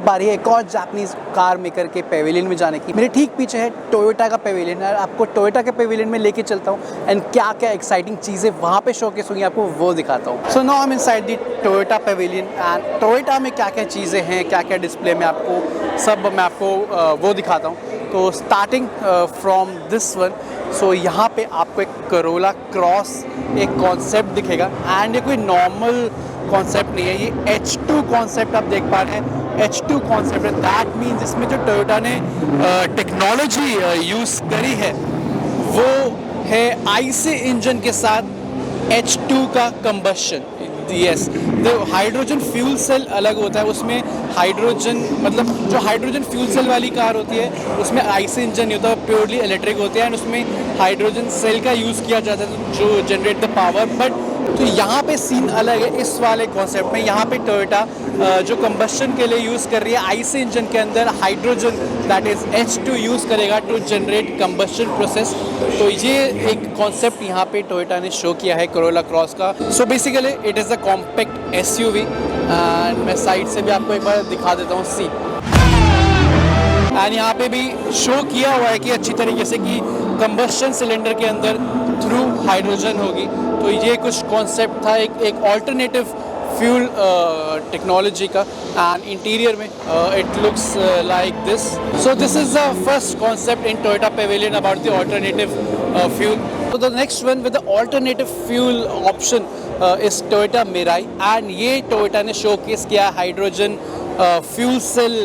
बारी है एक और जापानीज कार मेकर के पेविलियन में जाने की। मेरे ठीक पीछे है टोयोटा का पेविलियन और आपको टोयोटा के पेविलियन में लेके चलता हूँ एंड क्या क्या एक्साइटिंग चीज़ें वहाँ पे शोकेस होंगी आपको वो दिखाता हूँ। So now I am inside the Toyota Pavilion and Toyota में क्या क्या चीज़ें हैं, क्या क्या डिस्प्ले में आपको सब मैं आपको वो दिखाता हूँ। तो स्टार्टिंग फ्रॉम दिस वन, सो यहाँ पे आपको एक करोला क्रॉस एक कॉन्सेप्ट दिखेगा एंड ये कोई नॉर्मल कॉन्सेप्ट नहीं है, ये H2 कॉन्सेप्ट आप देख पा रहे हैं। H2 कॉन्सेप्ट है, दैट मीन्स इसमें जो टोयोटा ने टेक्नोलॉजी यूज़ करी है वो है IC इंजन के साथ H2 का कंबशन। यस, तो हाइड्रोजन फ्यूल सेल अलग होता है, उसमें हाइड्रोजन मतलब जो हाइड्रोजन फ्यूल सेल वाली कार होती है उसमें IC इंजन नहीं होता, प्योरली इलेक्ट्रिक होती है एंड उसमें हाइड्रोजन सेल का यूज़ किया जाता है जो जनरेट द पावर। बट तो यहाँ पे सीन अलग है इस वाले कॉन्सेप्ट में। यहाँ पे टोयोटा जो कंबशन के लिए यूज़ कर रही है IC इंजन के अंदर hydrogen that is H2 use करेगा टू जनरेट कंबशन प्रोसेस। तो ये एक कॉन्सेप्ट यहाँ पे टोयोटा ने शो किया है करोला क्रॉस का। So basically it is a compact SUV and मैं साइड से भी आपको एक बार दिखा देता हूँ सीट। एंड यहाँ पे भी शो किया हुआ है कि अच्छी तरीके से कि कंबशन सिलेंडर के अंदर थ्रू हाइड्रोजन होगी। तो ये कुछ कॉन्सेप्ट था एक ऑल्टरनेटिव फ्यूल टेक्नोलॉजी का एंड इंटीरियर में it looks like this. So this is the first concept in Toyota Pavilion about the alternative fuel. So the next one with the alternative fuel option is Toyota Mirai and ये Toyota ने showcase किया hydrogen fuel cell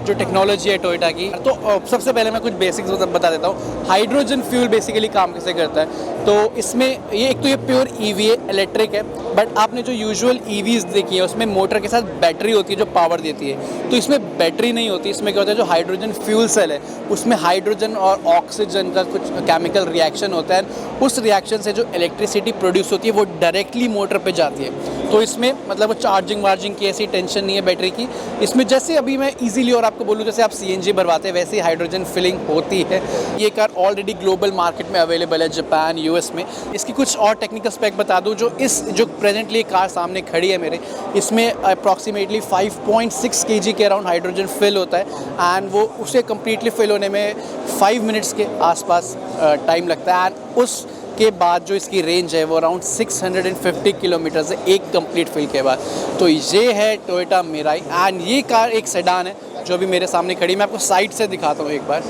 जो technology है Toyota की। तो सबसे पहले मैं कुछ बेसिक्स बता देता हूँ। हाइड्रोजन फ्यूल बेसिकली काम कैसे करता है, तो इसमें ये एक तो ये प्योर EV है, इलेक्ट्रिक है, बट आपने जो यूजुअल EVs देखी है उसमें मोटर के साथ बैटरी होती है जो पावर देती है। तो इसमें बैटरी नहीं होती, इसमें क्या होता है जो हाइड्रोजन फ्यूल सेल है उसमें हाइड्रोजन और ऑक्सीजन का कुछ केमिकल रिएक्शन होता है, उस रिएक्शन से जो इलेक्ट्रिसिटी प्रोड्यूस होती है वो डायरेक्टली मोटर पे जाती है। तो इसमें मतलब चार्जिंग वार्जिंग की ऐसी टेंशन नहीं है बैटरी की। इसमें जैसे अभी मैं इजीली और आपको बोलूँ जैसे आप CNG भरवाते हैं वैसे ही हाइड्रोजन फिलिंग होती है। ये कार ऑलरेडी ग्लोबल मार्केट में अवेलेबल है, जापान US में। इसकी कुछ और टेक्निकल स्पेक बता दूँ, जो प्रेजेंटली कार सामने खड़ी है मेरे, इसमें अप्रॉक्सीमेटली 5.6 kg के अराउंड हाइड्रोजन फिल होता है एंड वो उसे कम्प्लीटली फिल होने में 5 मिनट्स के आसपास टाइम लगता है एंड उसके बाद जो इसकी रेंज है वो अराउंड 650 किलोमीटर है एक कंप्लीट फिल के बाद। तो ये है टोयोटा मिराई एंड ये कार एक सेडान है जो अभी मेरे सामने खड़ी। मैं आपको साइड से दिखाता हूँ एक बार।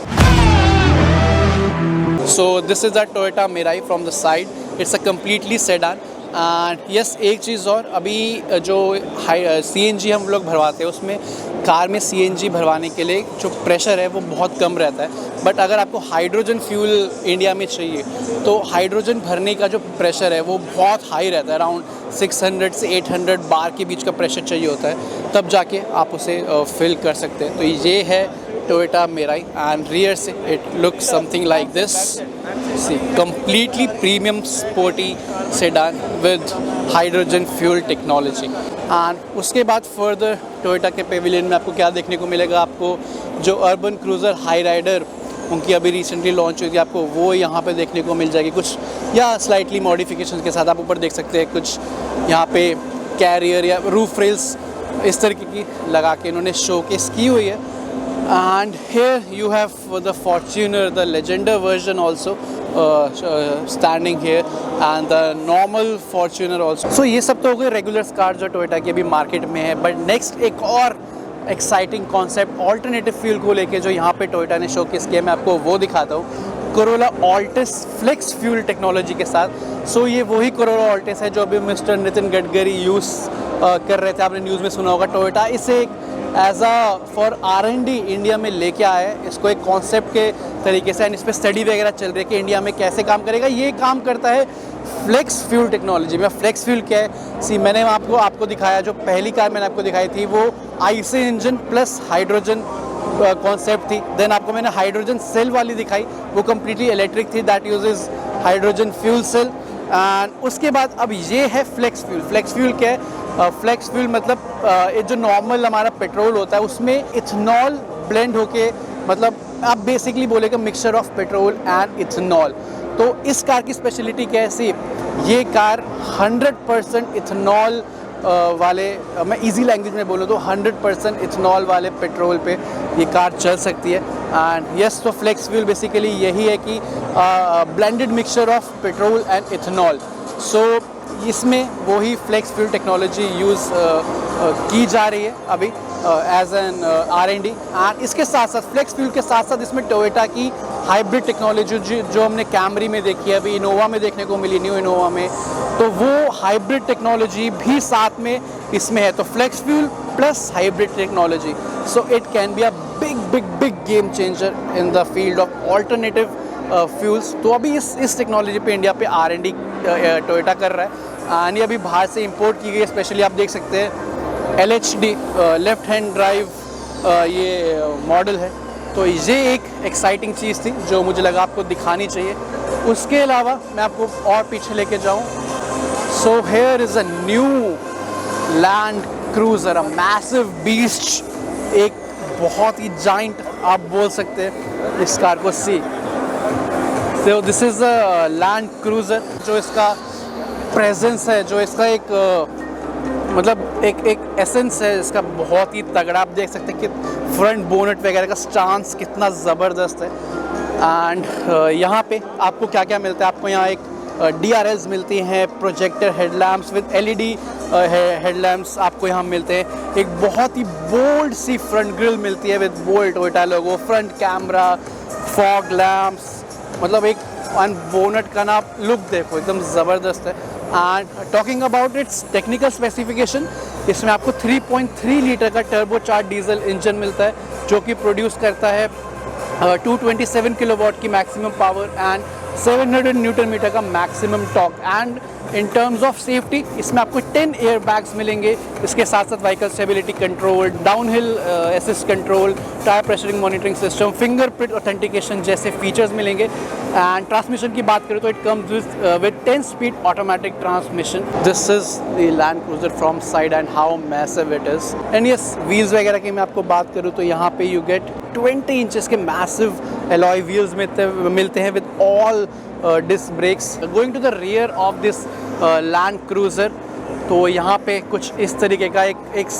So this is the Toyota Mirai from the side, it's a completely sedan and yes. एक चीज़ और, अभी जो CNG हम लोग भरवाते हैं उसमें कार में CNG भरवाने के लिए जो प्रेशर है वो बहुत कम रहता है, बट अगर आपको हाइड्रोजन फ्यूल इंडिया में चाहिए तो हाइड्रोजन भरने का जो प्रेशर है वो बहुत हाई रहता है, अराउंड 600 से 800 बार के बीच का प्रेशर चाहिए होता है, तब जाके आप उसे फिल कर सकते हैं। तो ये है टोयोटा मिराई एंड रियर से it look something like this. See completely premium sporty sedan with hydrogen fuel technology. And उसके बाद फर्दर टोयोटा के पेविलियन में आपको क्या देखने को मिलेगा, आपको जो अर्बन क्रूज़र हाई राइडर उनकी अभी रिसेंटली लॉन्च हुई थी, आपको वो यहाँ पे देखने को मिल जाएगी कुछ या स्लाइटली मॉडिफिकेशन के साथ। आप ऊपर देख सकते हैं कुछ यहाँ पे कैरियर या रूफ रेल्स इस तरीके की लगा के इन्होंने शोकेस की हुई है। And here you have the Fortuner, the Legender version also standing here and the normal Fortuner also. So ये सब तो हो गए रेगुलर कार जो टोयोटा की अभी मार्केट में है, बट नेक्स्ट एक और एक्साइटिंग कॉन्सेप्ट ऑल्टरनेटिव फ्यूल को लेके जो यहाँ पे टोयोटा ने शोकेस किया, मैं आपको वो दिखाता हूँ। Corolla Altis flex fuel technology के साथ। सो ये वही कोरोला ऑल्टिस है जो अभी मिस्टर नितिन गडकरी यूज़ कर रहे थे, आपने न्यूज़ में सुना होगा। टोयोटा इसे एक as a for R&D India में लेके आया है इसको एक कॉन्सेप्ट के तरीके से एंड इस पर स्टडी वगैरह चल रही है कि इंडिया में कैसे काम करेगा। ये काम करता है फ्लेक्स फ्यूल टेक्नोलॉजी में। फ्लेक्स फ्यूल क्या है, सी मैंने आपको दिखाया, जो पहली कार मैंने आपको दिखाई थी वो IC engine plus hydrogen concept थी। देन आपको मैंने हाइड्रोजन सेल वाली दिखाई, वो कम्प्लीटली इलेक्ट्रिक थी, that uses hydrogen fuel cell. And उसके बाद अब ये है फ्लेक्स फ्यूल। फ्लेक्स फ्यूल क्या है, फ्लेक्स फ्यूल मतलब ये जो नॉर्मल हमारा पेट्रोल होता है उसमें इथेनॉल ब्लेंड होके, मतलब आप बेसिकली बोलेगा mixture of petrol and ethanol. तो इस कार की स्पेशलिटी क्या है, सी ये कार 100% इथेनॉल वाले मैं इजी लैंग्वेज में बोलूँ तो 100% इथेनॉल वाले पेट्रोल पे ये कार चल सकती है। एंड यस, तो फ्लेक्स फ्यूल बेसिकली यही है कि blended mixture of petrol and ethanol. So इसमें वही फ्लेक्स फ्यूल टेक्नोलॉजी यूज़ की जा रही है अभी एज एन R&D। एंड इसके साथ साथ फ्लेक्स फ्यूल के साथ साथ इसमें टोयोटा की हाइब्रिड टेक्नोलॉजी जो हमने कैमरी में देखी है, अभी इनोवा में देखने को मिली, न्यू इनोवा में, तो वो हाइब्रिड टेक्नोलॉजी भी साथ में इसमें है। तो flex fuel plus hybrid technology, so it can be a big big big game changer in the field of alternative fuels. तो अभी इस टेक्नोलॉजी पे इंडिया पे R&D टोयोटा कर रहा है। ये अभी बाहर से इंपोर्ट की गई, स्पेशली आप देख सकते हैं LHD लेफ्ट हैंड ड्राइव ये मॉडल है। तो ये एक एक्साइटिंग चीज़ थी जो मुझे लगा आपको दिखानी चाहिए। उसके अलावा मैं आपको और पीछे लेके जाऊँ, so here is a new land cruiser, a massive beast, एक बहुत ही जाइंट आप बोल सकते हैं इस कार को। सी, तो this is a land cruiser. जो इसका प्रेजेंस है, जो इसका एक मतलब एक एसेंस है इसका, बहुत ही तगड़ा। आप देख सकते हैं कि फ्रंट बोनेट वगैरह का स्टांस कितना ज़बरदस्त है। एंड यहाँ पे आपको क्या क्या मिलता है, आपको यहाँ एक DRLs मिलती हैं, projector headlamps with LED headlamps आपको यहाँ मिलते हैं। एक बहुत ही बोल्ड सी फ्रंट ग्रिल मिलती है with bold Toyota logo, front camera, fog lamps, मतलब एक बोनेट का ना लुक देखो, एकदम ज़बरदस्त है। And talking about it's technical specification, इसमें आपको 3.3 लीटर का टर्बोचार्ज डीजल इंजन मिलता है जो कि प्रोड्यूस करता है 227 किलोवाट की maximum power and 700 newton metre का maximum torque. And in terms of safety इसमें आपको 10 एयर बैग्स मिलेंगे। इसके साथ साथ vehicle stability control, downhill assist control, tyre pressuring monitoring system, fingerprint authentication जैसे फीचर्स मिलेंगे। एंड ट्रांसमिशन की बात करें तो it comes with 10 speed automatic transmission. This is the Land Cruiser from side and how massive it is. And yes, wheels वगैरह की मैं आपको बात करूँ तो यहाँ पे यू गेट 20 इंचेस के मैसिव एलॉय व्हील्स मिलते हैं with all disc brakes. Going to the rear of this Land Cruiser, तो यहाँ पे कुछ इस तरीके का एक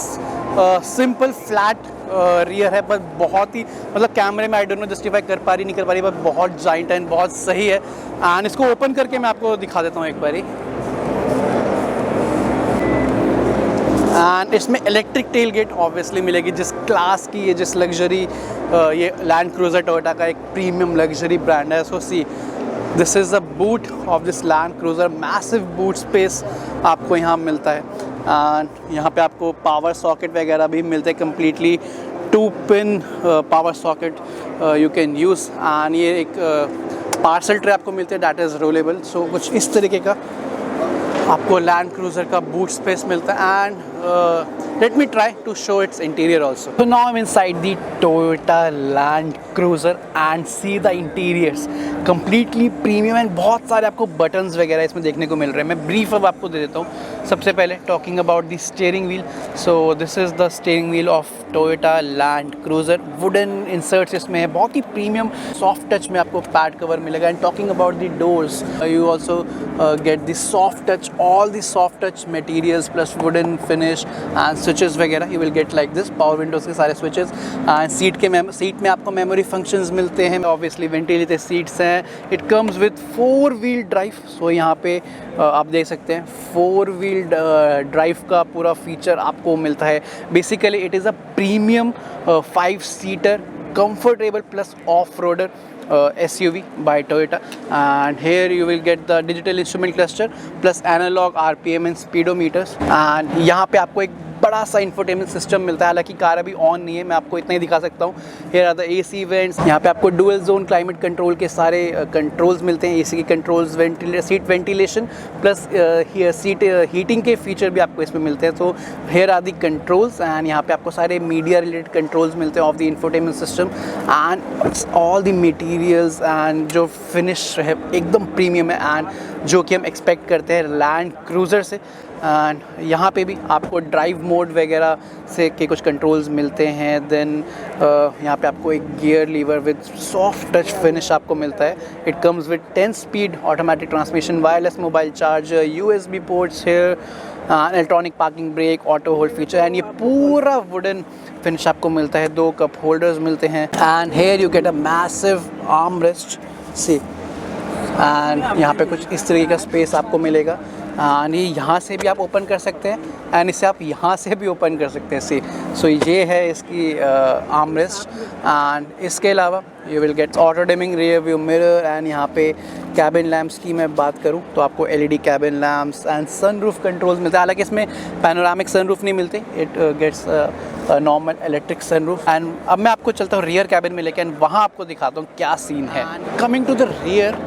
सिंपल फ्लैट रियर है, पर बहुत ही मतलब कैमरे में आई डोंट नो जस्टिफाई कर पा रही नहीं कर पा रही, पर बहुत जाइंट एंड बहुत सही है। एंड इसको ओपन करके मैं आपको दिखा देता हूँ एक बारी। एंड इसमें इलेक्ट्रिक टेल गेट ऑब्वियसली मिलेगी, जिस क्लास की ये जिस लग्जरी ये लैंड क्रूज़र टोयोटा का एक प्रीमियम लग्जरी ब्रांड है। So see, this is the boot of this Land Cruiser, massive boot space आपको यहाँ मिलता है। एंड यहाँ पे आपको पावर सॉकेट वगैरह भी मिलते हैं, completely 2 pin power socket you can use. And ये एक पार्सल ट्रे आपको मिलते हैं दैट इज़ रोलेबल। सो कुछ इस तरीके का आपको लैंड क्रूज़र का बूट स्पेस मिलता है। And let me try to show its interior also. So now I'm inside the Toyota Land Cruiser and see the interiors, completely premium and बहुत सारे आपको buttons वगैरह इसमें देखने को मिल रहे हैं। मैं brief अब आपको दे देता हूँ। सबसे पहले talking about the steering wheel, so this is the steering wheel of Toyota Land Cruiser, wooden inserts इसमें है, बहुत ही premium soft touch में आपको pad cover मिलेगा। And talking about the doors, you also get the soft touch, all the soft touch materials plus wooden finish and switches वगैरह you will get like this, power windows के सारे switches। Seat में आपको memory functions मिलते हैं, obviously ventilated seats हैं। it comes with 4-wheel drive, so यहाँ पे आप देख सकते हैं 4-wheel drive का पूरा फीचर आपको मिलता है। Basically it is a premium 5-seater comfortable plus off-roader SUV by Toyota, and here you will get the digital instrument cluster plus analog RPM and speedometers। and यहाँ पे आपको एक बड़ा सा इंफोटेनमेंट सिस्टम मिलता है, हालांकि कार अभी ऑन नहीं है, मैं आपको इतना ही दिखा सकता हूँ। Here are the AC vents, यहाँ पे आपको डुअल जोन क्लाइमेट कंट्रोल के सारे कंट्रोल्स मिलते हैं। AC की controls, seat ventilation plus seat heating के फीचर भी आपको इसमें मिलते हैं। तो here are the controls and यहाँ पे आपको सारे मीडिया रिलेटेड कंट्रोल्स मिलते हैं of the infotainment system. And all the materials and जो फिनिश है एकदम प्रीमियम है, एंड जो कि हम एक्सपेक्ट करते हैं लैंड क्रूज़र से। एंड यहाँ पे भी आपको ड्राइव मोड वगैरह से के कुछ कंट्रोल्स मिलते हैं। देन यहाँ पे आपको एक gear lever with soft touch finish आपको मिलता है। It comes with 10 speed automatic transmission, wireless mobile charger, USB ports here, electronic parking brake, auto hold feature, and ये पूरा वुडन फिनिश आपको मिलता है। 2 कप होल्डर्स मिलते हैं and here you get a massive arm rest see, and यहाँ पे कुछ इस तरीके का स्पेस आपको मिलेगा। एंड ये यहाँ से भी आप ओपन कर सकते हैं एंड इसे आप यहाँ से भी ओपन कर सकते हैं सी। सो ये है इसकी आर्म रेस्ट। एंड इसके अलावा you will gate auto dimming rear view mirror, and यहाँ पे कैबिन लैम्प्स की मैं बात करूँ तो आपको LED cabin lamps and sunroof controls मिलते हैं। हालांकि इसमें पैनोरामिक सनरूफ नहीं मिलते, it gets normal electric sunroof. And अब मैं आपको चलता हूँ रियर कैबिन में लेके, एंड वहाँ आपको दिखाता हूँ क्या सीन है। Coming to the rear,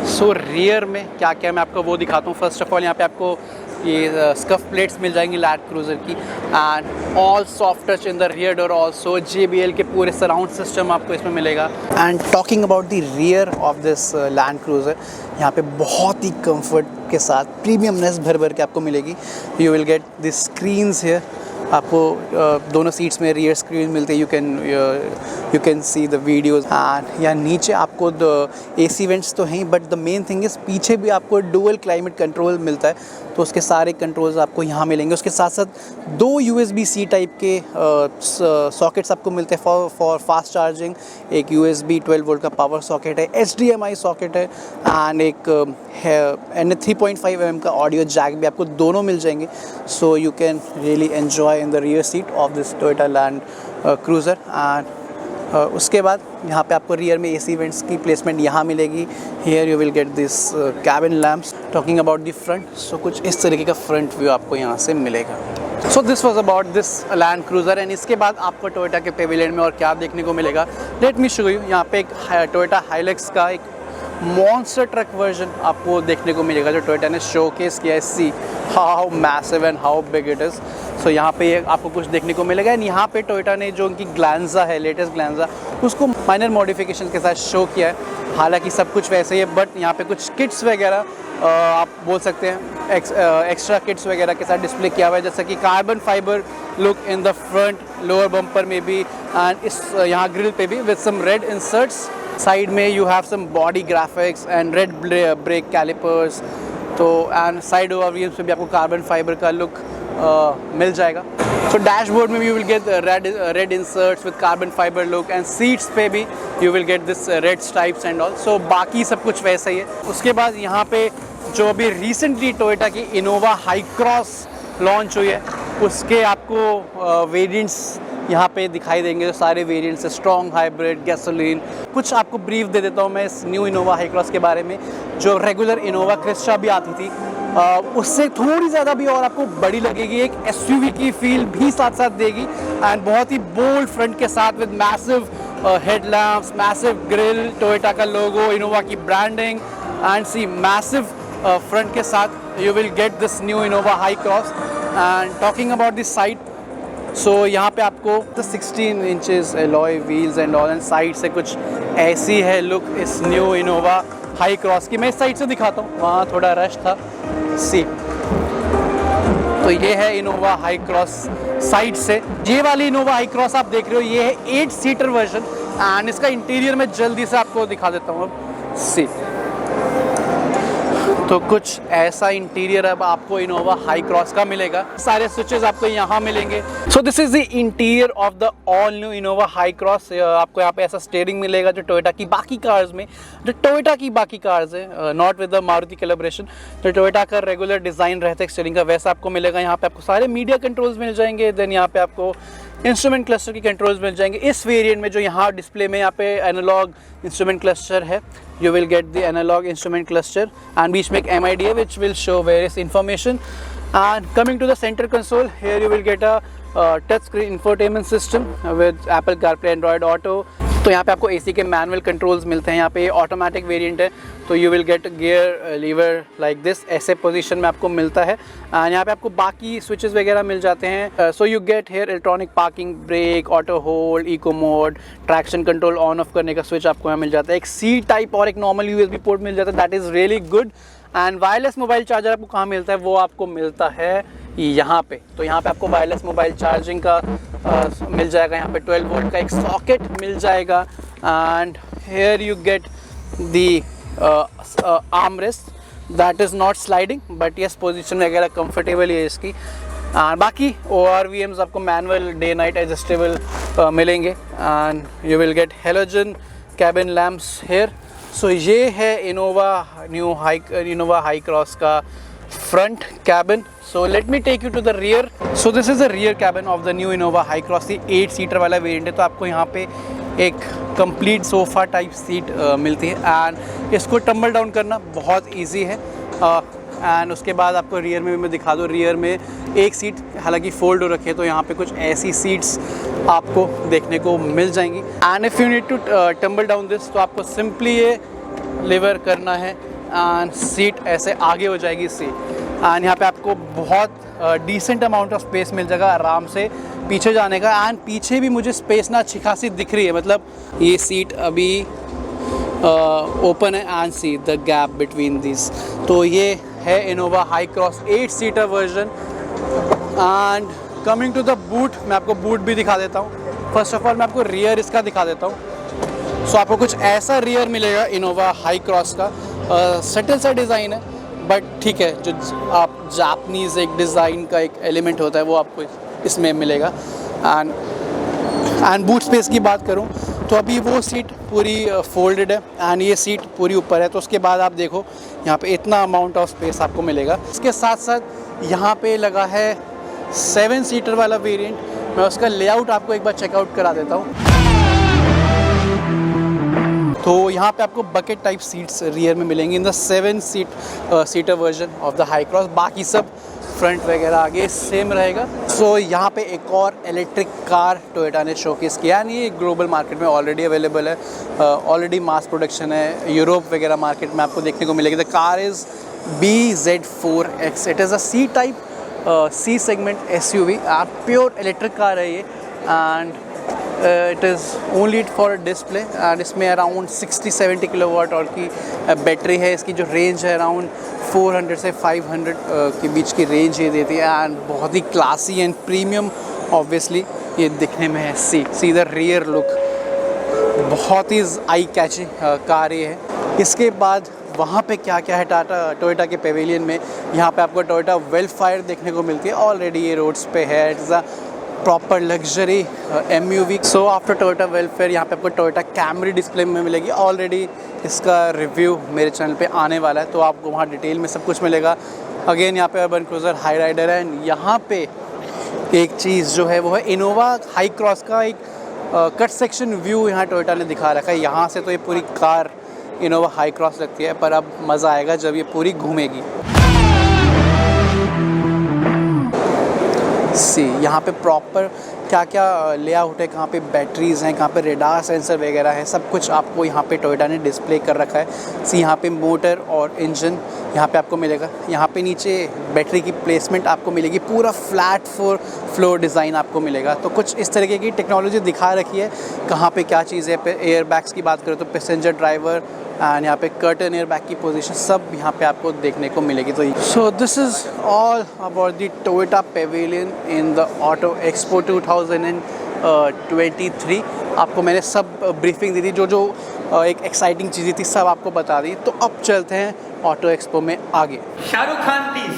so rear में क्या क्या मैं आपको वो दिखाता हूँ। फर्स्ट ऑफ ऑल यहाँ पे आपको ये स्कफ प्लेट्स मिल जाएंगी लैंड क्रूज़र की, and all soft touch in the rear door, also JBL के पूरे सराउंड सिस्टम आपको इसमें मिलेगा। And talking about the rear of this Land cruiser, यहाँ पे बहुत ही कंफर्ट के साथ प्रीमियमनेस भर भर के आपको मिलेगी। You will get the screens here, आपको दोनों सीट्स में रियर स्क्रीन मिलते हैं। You can see the videos. And या नीचे आपको द AC वेंट्स तो हैं, but the main thing is पीछे भी आपको डुअल क्लाइमेट कंट्रोल मिलता है, तो उसके सारे कंट्रोल्स आपको यहाँ मिलेंगे। उसके साथ साथ 2 USB-C टाइप के सॉकेट्स आपको मिलते हैं फॉर फास्ट चार्जिंग। एक USB 12 वोल्ट का पावर सॉकेट है, HDMI सॉकेट है, एंड एक 3.5 mm का ऑडियो जैक भी आपको दोनों मिल जाएंगे। So you can really enjoy in the rear seat of this Toyota land cruiser. And उसके बाद यहाँ पे आपको रियर में AC वेंट्स की प्लेसमेंट यहाँ मिलेगी। Here you will get this cabin lamps. Talking about the front, so कुछ इस तरीके का फ्रंट व्यू आपको यहाँ से मिलेगा। So this was about this Land cruiser. And इसके बाद आपको टोयोटा के पेविलियन में और क्या देखने को मिलेगा, लेट मी शो यू। यहाँ पे एक टोयोटा हाइलक्स का एक मॉन्स्टर ट्रक वर्जन आपको देखने को मिलेगा जो टोयोटा ने शोकेस किया है। See how massive and how big it is. So यहाँ पे आपको कुछ देखने को मिलेगा। एंड यहाँ पे टोयोटा ने जो उनकी ग्लैंजा है, लेटेस्ट ग्लैंजा, उसको माइनर मॉडिफिकेशन के साथ शो किया है। हालांकि सब कुछ वैसे ही है, बट यहाँ पे कुछ किट्स वगैरह आप बोल सकते हैं एक्स्ट्रा किट्स वगैरह के साथ डिस्प्ले किया हुआ है, जैसा कि carbon fibre look in the front lower bumper में भी, एंड इस यहाँ ग्रिल पे भी with some red inserts. Side में you have some body graphics and red brake callipers. तो एंड साइड ओवरव्यूज पे भी आपको कार्बन फाइबर का लुक मिल जाएगा। सो डैशबोर्ड में भी you will get red inserts with carbon fibre look, and seats पे भी you will get this red stripes and all. So बाकी सब कुछ वैसा ही है। उसके बाद यहाँ पे जो अभी रिसेंटली टोयोटा की इनोवा हाई क्रॉस लॉन्च हुई है, उसके आपको वेरिएंट्स यहाँ पे दिखाई देंगे। जो सारे वेरिएंट्स, स्ट्रॉन्ग हाइब्रिड, गैसोलीन। कुछ आपको ब्रीफ दे देता हूँ मैं इस न्यू इनोवा हाई क्रॉस के बारे में। जो रेगुलर इनोवा क्रिस्टा भी आती थी, उससे थोड़ी ज़्यादा भी और आपको बड़ी लगेगी। एक SUV की फील भी साथ साथ देगी, एंड बहुत ही बोल्ड फ्रंट के साथ with massive headlamps, massive grille, Toyota का लोगो, इनोवा की branding, and see massive front के साथ you will get this new Innova Hycross. And talking about this side, so यहाँ पे आपको 16 inches alloy wheels and all, and side से कुछ ऐसी है लुक इस न्यू इनोवा हाई क्रॉस की। मैं इस साइड से दिखाता हूँ, वहाँ थोड़ा रश था। सी, तो ये है इनोवा हाई क्रॉस साइड से। ये वाली इनोवा हाई क्रॉस आप देख रहे हो, ये है 8 सीटर वर्जन, एंड इसका इंटीरियर मैं जल्दी से आपको दिखा देता हूँ। अब सी, तो कुछ ऐसा इंटीरियर अब आपको इनोवा हाई क्रॉस का मिलेगा। सारे स्विचेस आपको यहाँ मिलेंगे। So this is the interior of the all new Innova high cross. आपको यहाँ पे ऐसा स्टीयरिंग मिलेगा जो टोयोटा की बाकी कार्स में, जो टोयोटा की बाकी कार्स है, not with the Maruti collaboration, जो टोयोटा का रेगुलर डिज़ाइन रहता है स्टीयरिंग का, वैसा आपको मिलेगा। यहाँ पे आपको सारे मीडिया कंट्रोल्स मिल जाएंगे। देन यहाँ पे आपको इंस्ट्रूमेंट क्लस्टर की कंट्रोल्स मिल जाएंगे। इस वेरिएंट में जो यहाँ डिस्प्ले में यहाँ पे एनालॉग इंस्ट्रूमेंट क्लस्टर है, you will get the analog instrument cluster, and बीच में एक MIDA which will show various information. And coming to the center console, here you will get a touch screen infotainment system with Apple CarPlay, Android Auto. तो यहाँ पे आपको AC के manual controls मिलते हैं। यहाँ पे ऑटोमेटिक वेरिएंट है, तो you will gate gear lever like this, ऐसे पोजीशन में आपको मिलता है। एंड यहाँ पे आपको बाकी स्विचेस वगैरह मिल जाते हैं। So you get here electronic parking brake, auto hold, eco mode, traction control on off करने का स्विच आपको यहाँ मिल जाता है। एक C टाइप और एक नॉर्मल USB पोर्ट मिल जाता है, that is really good. And wireless mobile charger आपको कहाँ मिलता है, वो आपको मिलता है यहाँ पे। तो यहाँ पे आपको वायरलेस मोबाइल चार्जिंग का मिल जाएगा। यहाँ पे 12 वोल्ट का एक सॉकेट मिल जाएगा। And here you get the arm rest. That is not sliding, but yes position वगैरह कंफर्टेबल है इसकी। बाकी ORVMs आपको मैनुअल डे नाइट एडजस्टेबल मिलेंगे and you will get halogen cabin lamps here. So ये है इनोवा हाई क्रॉस का front cabin. So let me take you to the rear. So this is the rear cabin of the new Innova Hycross. ये 8 seater वाला variant है, तो आपको यहाँ पे एक कंप्लीट सोफ़ा टाइप सीट मिलती है एंड इसको टम्बल डाउन करना बहुत ईजी है। एंड उसके बाद आपको रियर में भी मैं दिखा दूँ, रियर में एक सीट हालांकि फोल्ड हो रखी है, तो यहाँ पे कुछ ऐसी सीट्स आपको देखने को मिल जाएंगी। And if you need to tumble down this, तो आपको सिंपली ये लीवर करना है एंड सीट ऐसे आगे हो जाएगी इससे। एंड यहाँ पे आपको बहुत डिसेंट अमाउंट ऑफ स्पेस मिल जाएगा आराम से पीछे जाने का। एंड पीछे भी मुझे स्पेस ना अच्छी खासी दिख रही है, मतलब ये सीट अभी ओपन है and see the gap between this. तो ये है Innova Hycross 8 seater version. And coming to the boot, मैं आपको बूट भी दिखा देता हूँ। फर्स्ट ऑफ ऑल मैं आपको रियर इसका दिखा देता हूँ। सो आपको कुछ ऐसा रियर मिलेगा इनोवा हाई क्रॉस का। सटल सा डिज़ाइन है, बट ठीक है, जो आप जापनीज़ एक डिज़ाइन का एक एलिमेंट होता है वो आपको इसमें मिलेगा। एंड बूट स्पेस की बात करूँ तो अभी वो सीट पूरी फोल्डेड है एंड ये सीट पूरी ऊपर है, तो उसके बाद आप देखो यहाँ पे इतना अमाउंट ऑफ स्पेस आपको मिलेगा। इसके साथ साथ यहाँ पे लगा है 7 सीटर वाला वेरिएंट। मैं उसका लेआउट आपको एक बार चेकआउट करा देता हूँ। तो यहाँ पे आपको बकेट टाइप सीट्स रियर में मिलेंगी in the 7 seater version of the high cross. बाकी सब फ्रंट वगैरह आगे सेम रहेगा। सो यहाँ पे एक और इलेक्ट्रिक कार टोयोटा ने शोकेस किया है। ये ग्लोबल मार्केट में ऑलरेडी अवेलेबल है, ऑलरेडी मास प्रोडक्शन है, यूरोप वगैरह मार्केट में आपको देखने को मिलेगी। The car is BZ4X। It is a C type C segment SUV। Pure electric car है ये and it is only for display. And इसमें अराउंड 60-70 किलोवाट और की बैटरी है। इसकी जो रेंज है अराउंड 400 से 500 के बीच की रेंज ये देती है एंड बहुत ही क्लासी एंड प्रीमियम ऑब्वियसली ये दिखने में है। सी द रियर लुक, बहुत ही आई कैची कार ये है। इसके बाद वहाँ पे क्या क्या है टोयोटा के पेविलियन में, यहाँ पे आपको टोयोटा वेलफायर देखने को मिलती है। ऑलरेडी ये रोड्स पे है, it's a proper luxury MUV। So after Toyota welfare यहाँ पे आपको टोयोटा कैमरी डिस्प्ले में मिलेगी। ऑलरेडी इसका रिव्यू मेरे चैनल पे आने वाला है, तो आपको वहाँ डिटेल में सब कुछ मिलेगा। अगेन यहाँ पे अर्बन क्रूज़र हाई राइडर है एंड यहाँ पे एक चीज़ जो है वो है इनोवा हाई क्रॉस का एक कट सेक्शन व्यू यहाँ टोयोटा ने दिखा रखा है। यहाँ से तो ये पूरी कार इनोवा हाई क्रॉस लगती है, पर अब मज़ा आएगा जब ये पूरी घूमेगी। सी यहाँ पे प्रॉपर क्या क्या लेआउट है, कहाँ पे बैटरीज़ हैं, कहाँ पे रेडार सेंसर वगैरह है, सब कुछ आपको यहाँ पे टोयोटा ने डिस्प्ले कर रखा है। सी यहाँ पे मोटर और इंजन यहाँ पे आपको मिलेगा। यहाँ पे नीचे बैटरी की प्लेसमेंट आपको मिलेगी, पूरा फ्लैट फ्लोर डिज़ाइन आपको मिलेगा। तो कुछ इस तरीके की टेक्नोलॉजी दिखा रखी है कहाँ पे क्या चीज़ है। एयर बैग्स की बात करें तो पैसेंजर ड्राइवर एंड यहाँ पे कर्टन एयर बैग की पोजीशन सब यहाँ पे आपको देखने को मिलेगी। तो सो this is all about the Toyota Pavilion in the auto expo 2023। आपको मैंने सब ब्रीफिंग दी थी, जो एक एक्साइटिंग चीज़ें थी सब आपको बता दी। तो अब चलते हैं ऑटो एक्सपो में आगे। शाहरुख खान प्लीज।